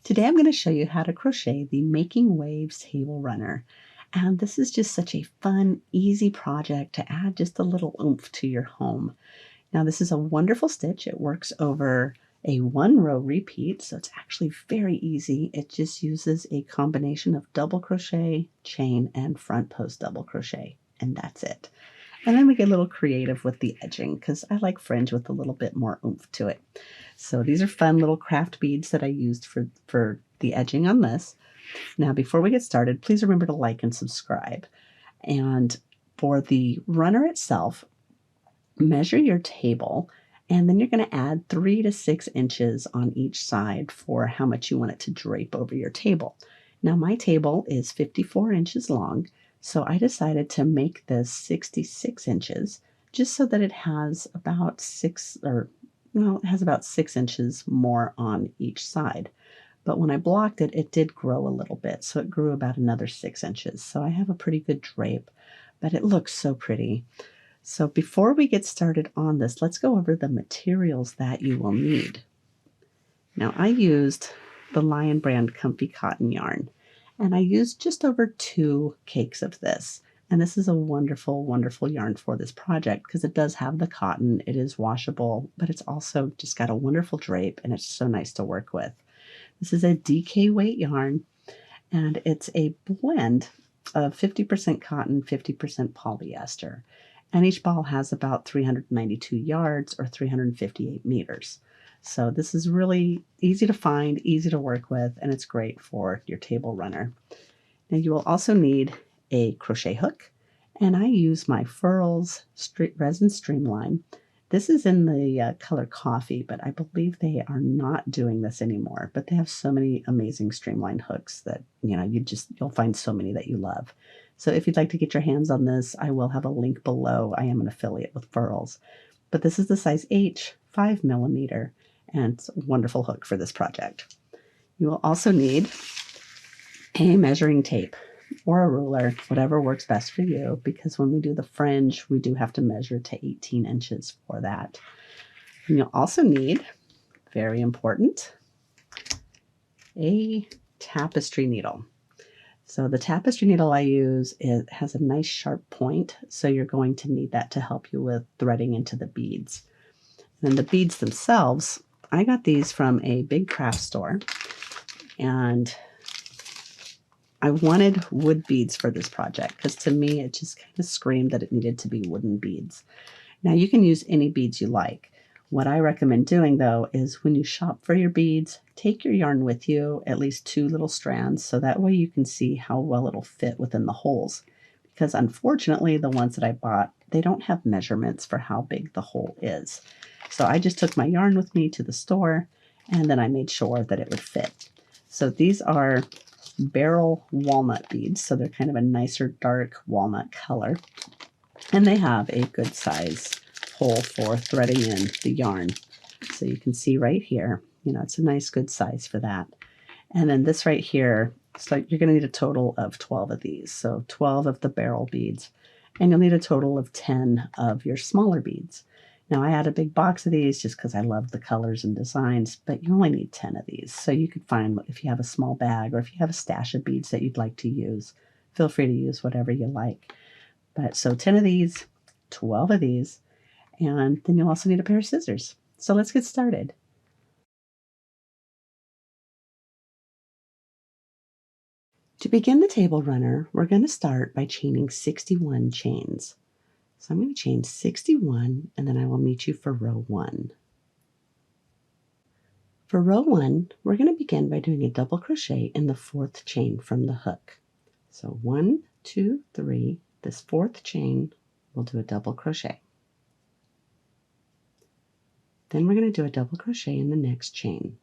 Today I'm going to show you how to crochet the Making Waves table runner. And this is just such a fun, easy project to add just a little oomph to your home. Now this is a wonderful stitch. It works over a 1-row repeat, so it's actually very easy. It just uses a combination of double crochet, chain, and front post double crochet, and that's it. And then we get a little creative with the edging because I like fringe with a little bit more oomph to it. So these are fun little craft beads that I used for the edging on this. Now, before we get started, please remember to like and subscribe. And for the runner itself, measure your table, and then you're going to add 3 to 6 inches on each side for how much you want it to drape over your table. Now, my table is 54 inches long, so I decided to make this 66 inches just so that it has about 6 inches more on each side. But when I blocked it, it did grow a little bit, so it grew about another 6 inches. So I have a pretty good drape, but it looks so pretty. So before we get started on this, let's go over the materials that you will need. Now I used the Lion Brand Comfy Cotton yarn, and I used just over 2 cakes of this. And this is a wonderful, wonderful yarn for this project because it does have the cotton, it is washable, but it's also just got a wonderful drape and it's so nice to work with. This is a DK weight yarn, and it's a blend of 50% cotton, 50% polyester. And each ball has about 392 yards or 358 meters. So this is really easy to find, easy to work with, and it's great for your table runner. Now you will also need a crochet hook, and I use my Furls Resin Streamline. This is in the color coffee, but I believe they are not doing this anymore. But they have so many amazing streamline hooks that you'll find so many that you love. So if you'd like to get your hands on this, I will have a link below. I am an affiliate with Furls, but this is the size H, 5mm, and it's a wonderful hook for this project. You will also need a measuring tape or a ruler, whatever works best for you, because when we do the fringe, we do have to measure to 18 inches for that. And you'll also need, very important, a tapestry needle. So the tapestry needle I use, it has a nice sharp point, so you're going to need that to help you with threading into the beads. And then the beads themselves, I got these from a big craft store, and I wanted wood beads for this project because to me it just kind of screamed that it needed to be wooden beads. Now you can use any beads you like. What I recommend doing though is when you shop for your beads, take your yarn with you, at least 2 little strands, so that way you can see how well it'll fit within the holes. Because unfortunately the ones that I bought, they don't have measurements for how big the hole is. So I just took my yarn with me to the store and then I made sure that it would fit. So these are barrel walnut beads, so they're kind of a nicer dark walnut color, and they have a good size hole for threading in the yarn. So you can see right here, it's a nice good size for that. And then this right here, so you're going to need a total of 12 of these, so 12 of the barrel beads, and you'll need a total of 10 of your smaller beads. Now I had a big box of these just because I love the colors and designs, but you only need 10 of these. So you could find, if you have a small bag or if you have a stash of beads that you'd like to use, feel free to use whatever you like. But so 10 of these, 12 of these, and then you'll also need a pair of scissors. So let's get started. To begin the table runner, we're going to start by chaining 61 chains. So I'm going to chain 61, and then I will meet you for row 1. For row 1, we're going to begin by doing a double crochet in the 4th chain from the hook. So 1, 2, 3, this 4th chain, we'll do a double crochet. Then we're going to do a double crochet in the next chain.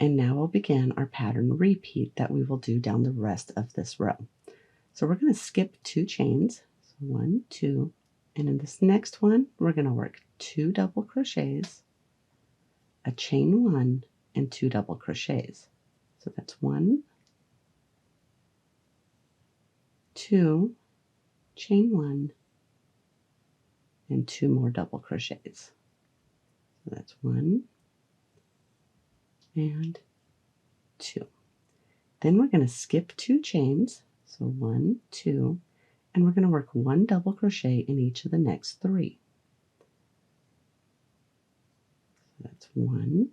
And now we'll begin our pattern repeat that we will do down the rest of this row. So we're going to skip 2 chains, so 1, 2, and in this next one, we're going to work 2 double crochets, a chain 1, and 2 double crochets. So that's 1, 2, chain 1, and 2 more double crochets. So that's 1, and 2. Then we're going to skip 2 chains, so 1, 2, and we're going to work 1 double crochet in each of the next 3. So that's 1,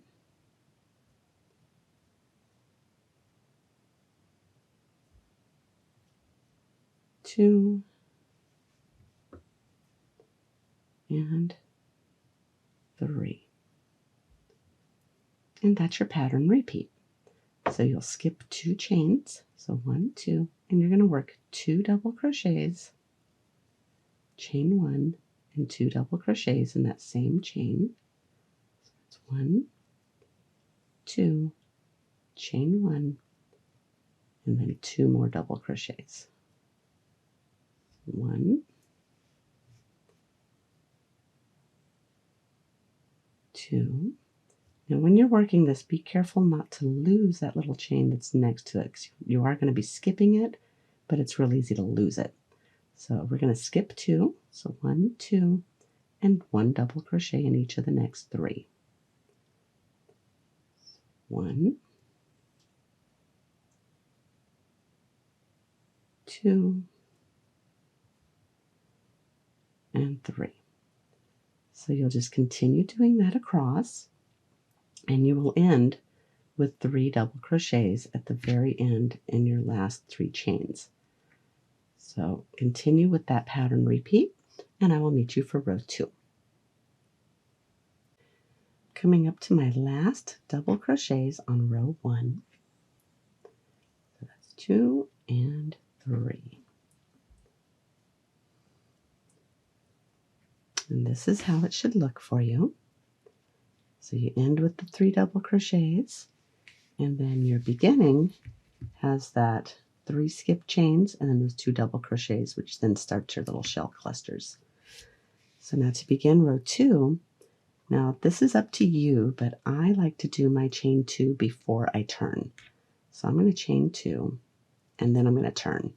2, and 3. And that's your pattern repeat. So you'll skip 2 chains, so 1, 2, and you're going to work 2 double crochets, chain 1, and 2 double crochets in that same chain. So that's 1, 2, chain 1, and then 2 more double crochets. 1, 2. Now when you're working this, be careful not to lose that little chain that's next to it, 'cause you are going to be skipping it, but it's real easy to lose it. So we're going to skip 2, so 1, 2, and 1 double crochet in each of the next 3. 1, 2, and 3. So you'll just continue doing that across, and you will end with 3 double crochets at the very end in your last 3 chains. So continue with that pattern repeat, and I will meet you for row 2. Coming up to my last double crochets on row 1. So that's 2 and 3. And this is how it should look for you. So you end with the 3 double crochets, and then your beginning has that 3 skip chains and then those 2 double crochets, which then start your little shell clusters. So now to begin row 2, now this is up to you, but I like to do my chain 2 before I turn. So I'm going to chain 2 and then I'm going to turn.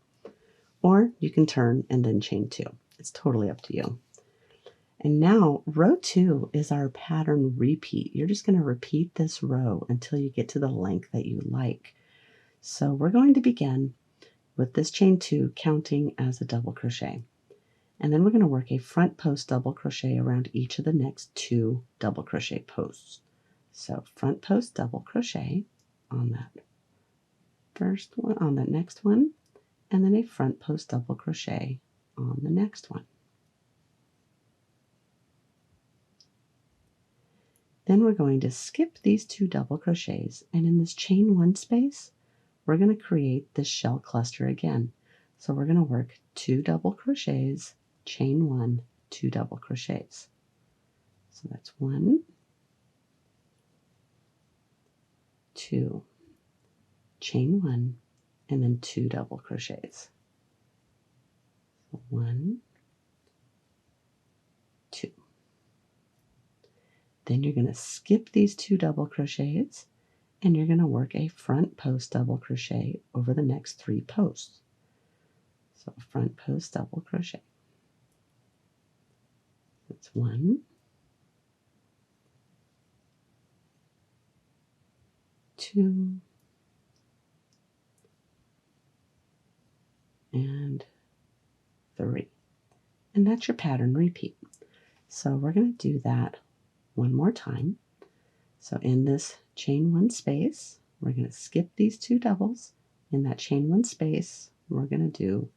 Or you can turn and then chain 2. It's totally up to you. And now row 2 is our pattern repeat. You're just going to repeat this row until you get to the length that you like. So we're going to begin with this chain 2 counting as a double crochet. And then we're going to work a front post double crochet around each of the next 2 double crochet posts. So front post double crochet on that first one, on the next one, and then a front post double crochet on the next one. Then we're going to skip these 2 double crochets, and in this chain 1 space, we're going to create this shell cluster again. So we're going to work 2 double crochets, chain 1, 2 double crochets. So that's 1, 2, chain 1, and then 2 double crochets. So 1, 2. Then you're going to skip these 2 double crochets, and you're going to work a front post double crochet over the next 3 posts. So front post double crochet. That's 1, 2, and 3. And that's your pattern repeat. So we're going to do that one more time. So in this chain 1 space, we're going to skip these 2 doubles. In that chain 1 space, we're going to do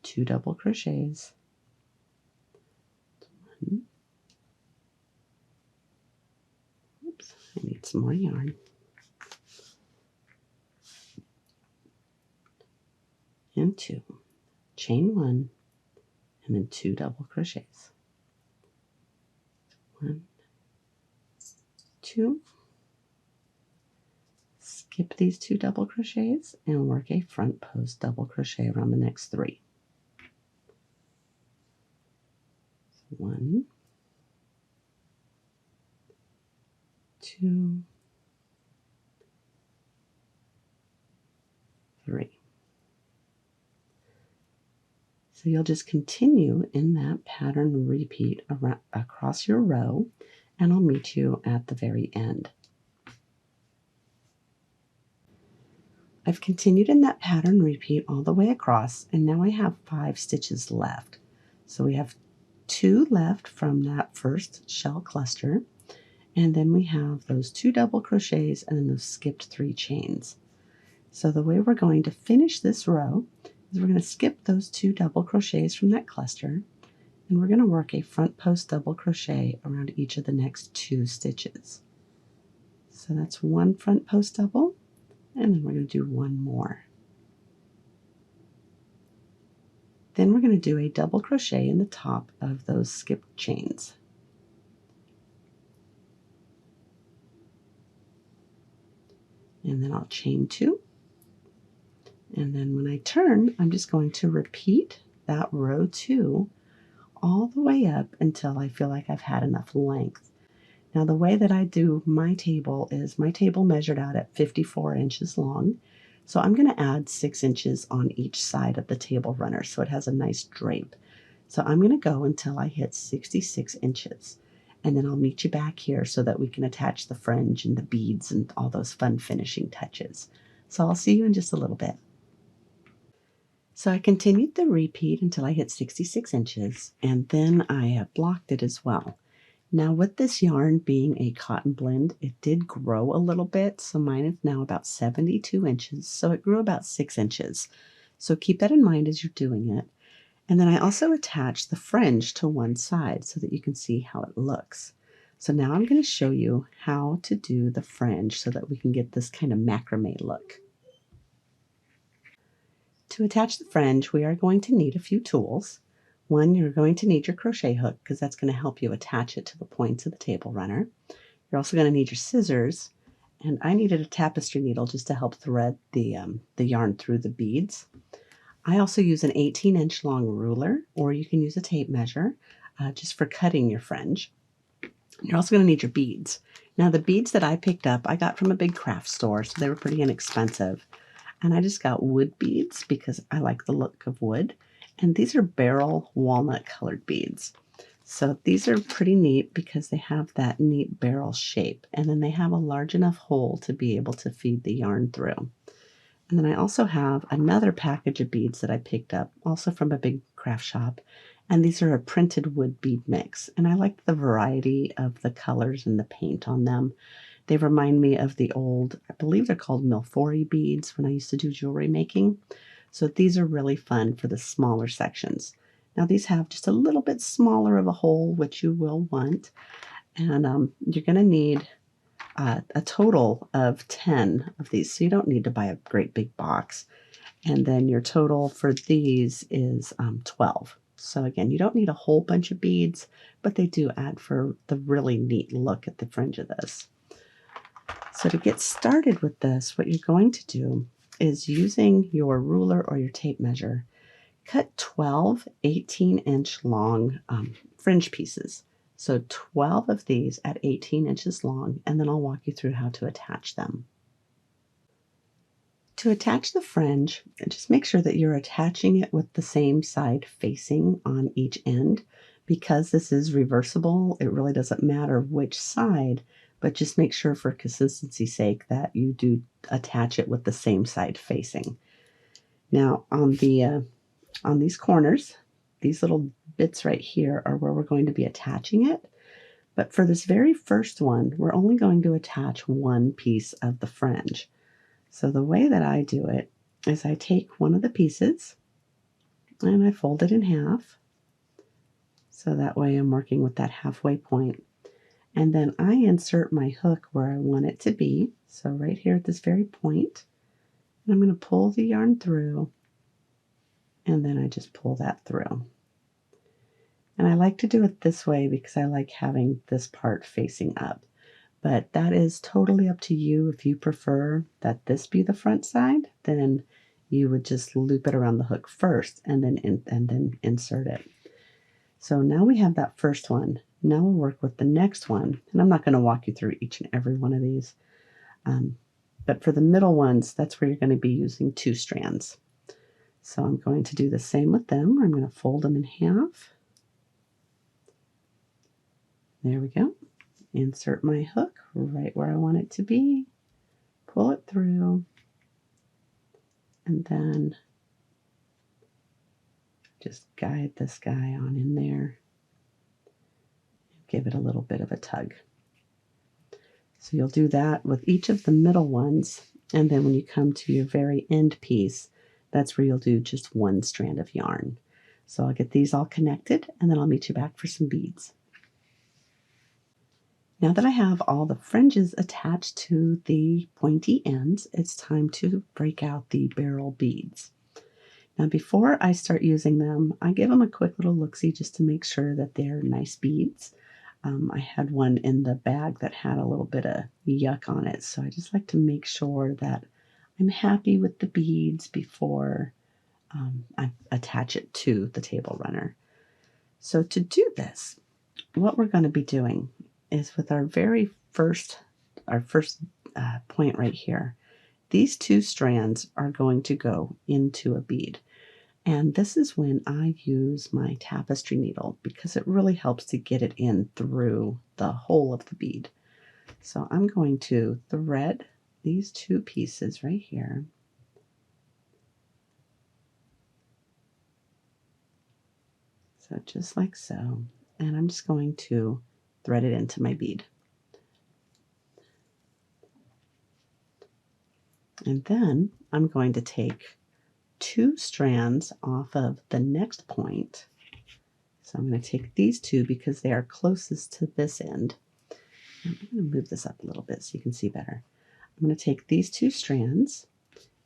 2 double crochets. 1. Oops, I need some more yarn. And 2. Chain 1, and then 2 double crochets. 1, 2. Skip these 2 double crochets and work a front post double crochet around the next 3. 1, 2, 3. So you'll just continue in that pattern repeat around, across your row, and I'll meet you at the very end. I've continued in that pattern repeat all the way across, and now I have 5 stitches left. So we have 2 left from that first shell cluster, and then we have those 2 double crochets and then those skipped 3 chains. So the way we're going to finish this row is we're going to skip those 2 double crochets from that cluster, and we're going to work a front post double crochet around each of the next 2 stitches. So that's 1 front post double, and then we're going to do 1 more. Then we're going to do a double crochet in the top of those skipped chains. And then I'll chain 2. And then when I turn, I'm just going to repeat that row 2 all the way up until I feel like I've had enough length. Now the way that I do my table is my table measured out at 54 inches long. So I'm going to add 6 inches on each side of the table runner so it has a nice drape. So I'm going to go until I hit 66 inches. And then I'll meet you back here so that we can attach the fringe and the beads and all those fun finishing touches. So I'll see you in just a little bit. So I continued the repeat until I hit 66 inches, and then I blocked it as well. Now with this yarn being a cotton blend, it did grow a little bit, so mine is now about 72 inches, so it grew about 6 inches. So keep that in mind as you're doing it. And then I also attached the fringe to one side so that you can see how it looks. So now I'm going to show you how to do the fringe so that we can get this kind of macrame look. To attach the fringe, we are going to need a few tools. One, you're going to need your crochet hook because that's going to help you attach it to the points of the table runner. You're also going to need your scissors, and I needed a tapestry needle just to help thread the yarn through the beads. I also use an 18-inch long ruler, or you can use a tape measure just for cutting your fringe. You're also going to need your beads. Now the beads that I picked up, I got from a big craft store, so they were pretty inexpensive. And I just got wood beads because I like the look of wood. And these are beryl walnut colored beads. So these are pretty neat because they have that neat barrel shape. And then they have a large enough hole to be able to feed the yarn through. And then I also have another package of beads that I picked up, also from a big craft shop. And these are a printed wood bead mix. And I like the variety of the colors and the paint on them. They remind me of the old, I believe they're called Milfori beads when I used to do jewelry making. So these are really fun for the smaller sections. Now these have just a little bit smaller of a hole, which you will want. And you're going to need a total of 10 of these. So you don't need to buy a great big box. And then your total for these is 12. So again, you don't need a whole bunch of beads, but they do add for the really neat look at the fringe of this. So to get started with this, what you're going to do is using your ruler or your tape measure, cut 12 18-inch long fringe pieces. So 12 of these at 18 inches long, and then I'll walk you through how to attach them. To attach the fringe, just make sure that you're attaching it with the same side facing on each end. Because this is reversible, it really doesn't matter which side, but just make sure for consistency's sake that you do attach it with the same side facing. Now on these corners, these little bits right here are where we're going to be attaching it. But for this very first one, we're only going to attach one piece of the fringe. So the way that I do it is I take one of the pieces and I fold it in half. So that way I'm working with that halfway point. And then I insert my hook where I want it to be. So right here at this very point. And I'm going to pull the yarn through. And then I just pull that through. And I like to do it this way because I like having this part facing up. But that is totally up to you. If you prefer that this be the front side, then you would just loop it around the hook first and then insert it. So now we have that first one. Now we'll work with the next one. And I'm not going to walk you through each and every one of these. But for the middle ones, that's where you're going to be using 2 strands. So I'm going to do the same with them. I'm going to fold them in half. There we go. Insert my hook right where I want it to be. Pull it through. And then just guide this guy on in there. Give it a little bit of a tug. So you'll do that with each of the middle ones, and then when you come to your very end piece, that's where you'll do just one strand of yarn. So I'll get these all connected, and then I'll meet you back for some beads. Now that I have all the fringes attached to the pointy ends, it's time to break out the barrel beads. Now before I start using them, I give them a quick little look-see just to make sure that they're nice beads. I had one in the bag that had a little bit of yuck on it, so I just like to make sure that I'm happy with the beads before I attach it to the table runner. So to do this, what we're going to be doing is with our first point right here, these two strands are going to go into a bead. And this is when I use my tapestry needle because it really helps to get it in through the hole of the bead. So I'm going to thread these two pieces right here. So just like so. And I'm just going to thread it into my bead. And then I'm going to take two strands off of the next point. So I'm going to take these two because they are closest to this end. I'm going to move this up a little bit so you can see better. I'm going to take these two strands,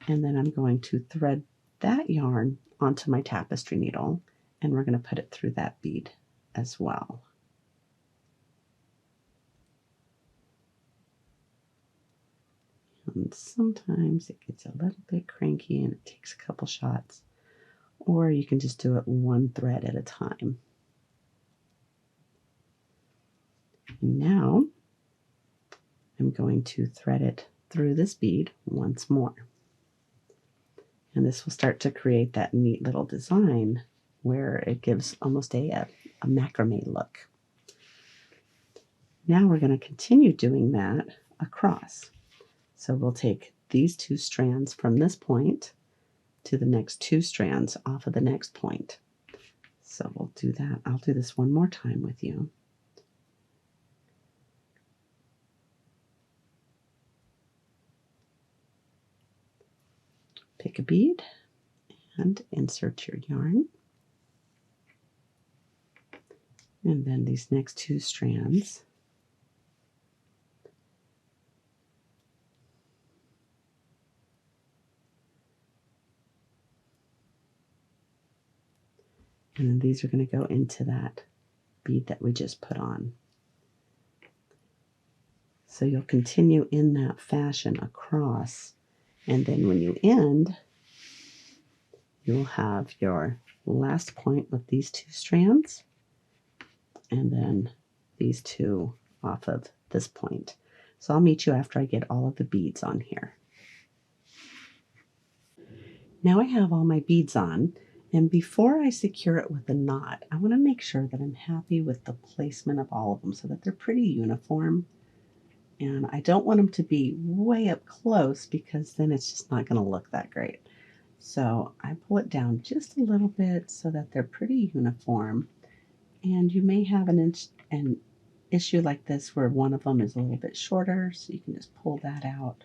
and then I'm going to thread that yarn onto my tapestry needle, and we're going to put it through that bead as well. And sometimes it gets a little bit cranky and it takes a couple shots, or you can just do it one thread at a time. And now I'm going to thread it through this bead once more. And this will start to create that neat little design where it gives almost a macrame look. Now we're going to continue doing that across. So we'll take these two strands from this point to the next two strands off of the next point. So we'll do that. I'll do this one more time with you. Pick a bead and insert your yarn. And then these next two strands. And then these are going to go into that bead that we just put on. So you'll continue in that fashion across, and then when you end, you'll have your last point with these two strands, and then these two off of this point. So I'll meet you after I get all of the beads on here. Now I have all my beads on, and before I secure it with a knot, I want to make sure that I'm happy with the placement of all of them so that they're pretty uniform. And I don't want them to be way up close because then it's just not going to look that great. So I pull it down just a little bit so that they're pretty uniform. And you may have an issue like this where one of them is a little bit shorter, so you can just pull that out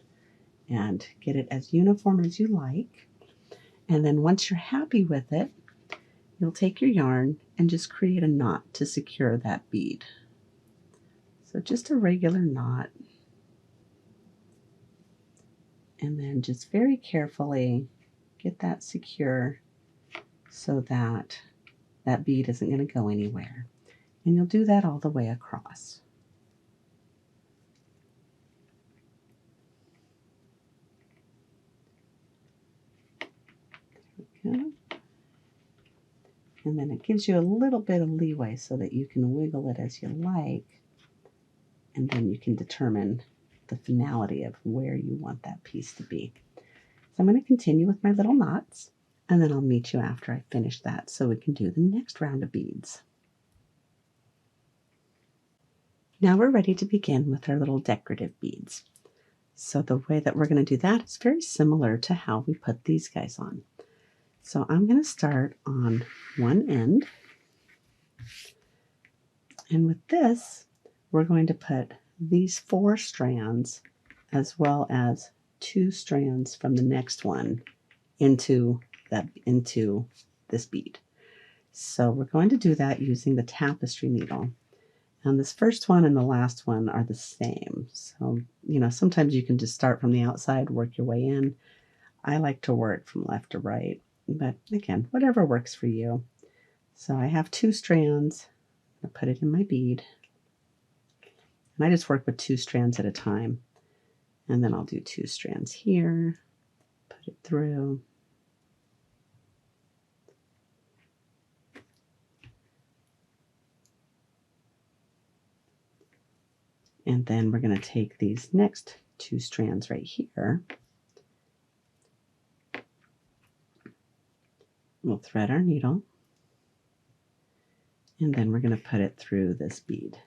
and get it as uniform as you like. And then once you're happy with it, you'll take your yarn and just create a knot to secure that bead. So just a regular knot. And then just very carefully get that secure so that that bead isn't going to go anywhere. And you'll do that all the way across. There we go. And then it gives you a little bit of leeway so that you can wiggle it as you like. And then you can determine the finality of where you want that piece to be. So I'm going to continue with my little knots, and then I'll meet you after I finish that so we can do the next round of beads. Now we're ready to begin with our little decorative beads. So the way that we're going to do that is very similar to how we put these guys on. So I'm going to start on one end. And with this, we're going to put these 4 strands as well as 2 strands from the next one into this bead. So we're going to do that using the tapestry needle. And this first one and the last one are the same. So, sometimes you can just start from the outside, work your way in. I like to work from left to right, but again, whatever works for you. So I have 2 strands. I put it in my bead. And I just work with 2 strands at a time. And then I'll do 2 strands here, put it through. And then we're going to take these next 2 strands right here. We'll thread our needle. And then we're going to put it through this bead.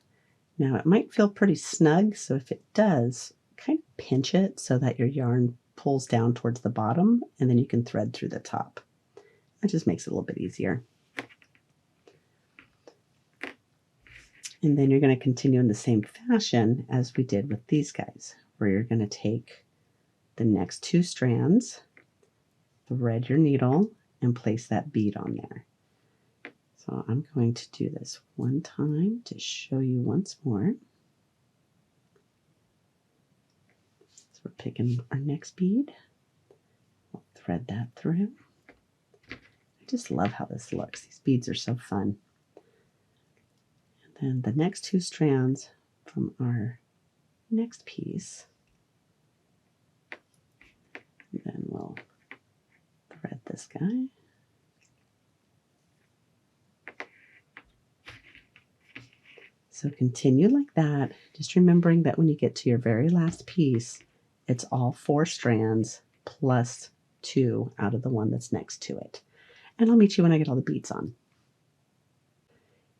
Now it might feel pretty snug, so if it does, kind of pinch it so that your yarn pulls down towards the bottom, and then you can thread through the top. That just makes it a little bit easier. And then you're going to continue in the same fashion as we did with these guys, where you're going to take the next 2 strands, thread your needle, and place that bead on there. So I'm going to do this one time to show you once more. So we're picking our next bead. We'll thread that through. I just love how this looks. These beads are so fun. And then the next 2 strands from our next piece. And then we'll thread this guy. So continue like that, just remembering that when you get to your very last piece, it's all 4 strands plus 2 out of the one that's next to it. And I'll meet you when I get all the beads on.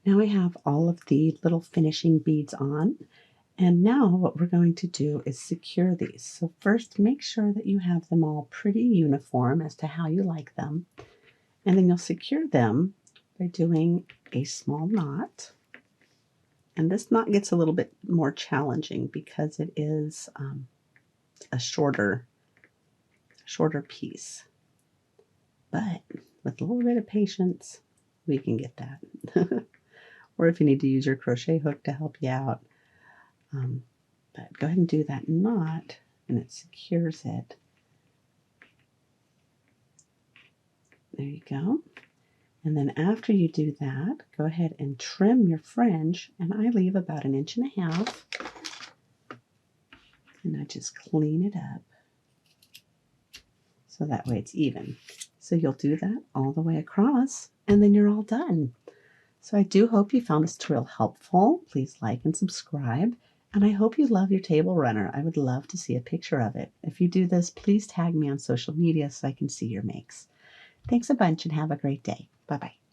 Now I have all of the little finishing beads on, and now what we're going to do is secure these. So first, make sure that you have them all pretty uniform as to how you like them, and then you'll secure them by doing a small knot. And this knot gets a little bit more challenging because it is a shorter piece. But with a little bit of patience, we can get that. Or if you need to use your crochet hook to help you out. But go ahead and do that knot, and it secures it. There you go. And then after you do that, go ahead and trim your fringe, and I leave about 1.5 inches. And I just clean it up so that way it's even. So you'll do that all the way across, and then you're all done. So I do hope you found this tutorial helpful. Please like and subscribe, and I hope you love your table runner. I would love to see a picture of it. If you do this, please tag me on social media so I can see your makes. Thanks a bunch and have a great day. Bye-bye.